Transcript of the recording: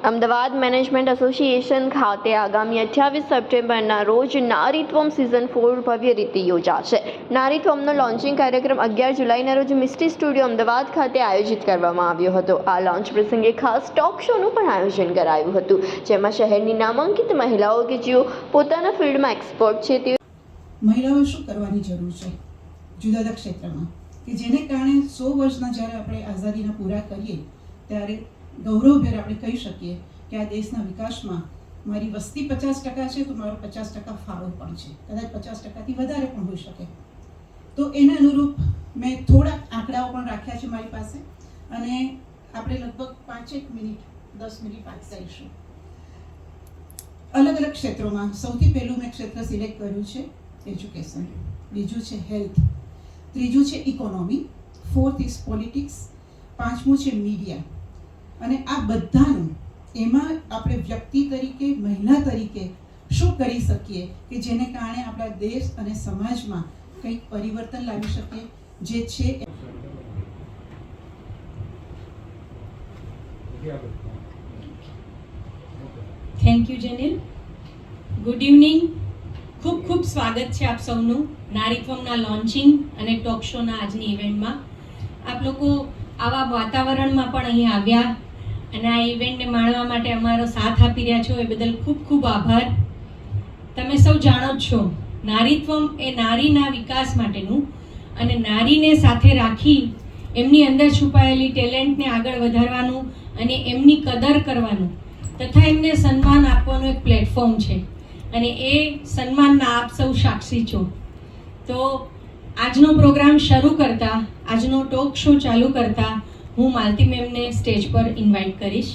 Ahmedabad management association ખાતે આગામી 28 સપ્ટેમ્બરના રોજ નારીત્વમ સિઝન 4 ભવ્ય રીતે યોજાશે. નારીત્વમનો લોન્ચિંગ કાર્યક્રમ 11 જુલાઈના રોજ મિસ્ટી સ્ટુડિયો અમદાવાદ ખાતે આયોજિત કરવામાં આવ્યો હતો. આ લોન્ચ પ્રસંગે ખાસ ટોક શોનું પણ આયોજન કરાયું હતું, જેમાં શહેરની નામાંકિત મહિલાઓ કે જેઓ પોતાના ફિલ્ડમાં એક્સપર્ટ છે તેઓ મહિલાઓ શું કરવાની જરૂર છે જુદા જુદા ક્ષેત્રમાં કે જેને કારણે 100 વર્ષના જ્યારે આપણે આઝાદીના પૂરા કરીએ ત્યારે ગૌરવભેર આપણે કહી શકીએ કે આ દેશના વિકાસમાં મારી વસ્તી 50% છે તો મારો 50% ફાળો પણ છે, કદાચ 50%થી વધારે પણ હોઈ શકે. તો એના અનુરૂપ મેં થોડાક આંકડાઓ પણ રાખ્યા છે મારી પાસે અને આપણે લગભગ 5 મિનિટ 10 મિનિટ વાત કરીશું. અલગ અલગ ક્ષેત્રોમાં સૌથી પહેલું મેં ક્ષેત્ર સિલેક્ટ કર્યું છે એજ્યુકેશન, બીજું છે હેલ્થ, ત્રીજું છે ઇકોનોમી, ફોર્થ ઇઝ પોલિટિક્સ, પાંચમું છે મીડિયા. અને આ બધાનું એમાં આપણે વ્યક્તિ તરીકે મહિલા તરીકે શું કરી શકીએ કે જેને કારણે આપણા દેશ અને સમાજમાં કંઈક પરિવર્તન લાવી શકીએ જે છે. Thank you Jenil. Good evening. ખૂબ ખૂબ સ્વાગત છે આપ સૌનું નારીત્વમના લોન્ચિંગ અને ટોક શોના આજની ઇવેન્ટમાં. આપ લોકો આવા વાતાવરણમાં પણ અહીં આવ્યા અને આ ઇવેન્ટને માણવા માટે અમારો સાથ આપી રહ્યા છો એ બદલ ખૂબ ખૂબ આભાર. તમે સૌ જાણો જ છો, નારીત્વમ એ નારીના વિકાસ માટેનું અને નારીને સાથે રાખી એમની અંદર છુપાયેલી ટેલેન્ટને આગળ વધારવાનું અને એમની કદર કરવાનું તથા એમને સન્માન આપવાનું એક પ્લેટફોર્મ છે અને એ સન્માનના આપ સૌ સાક્ષી છો. તો આજનો પ્રોગ્રામ શરૂ કરતા, આજનો ટોક શો ચાલુ કરતા હું માલતી મેમને સ્ટેજ પર ઇન્વાઇટ કરીશ.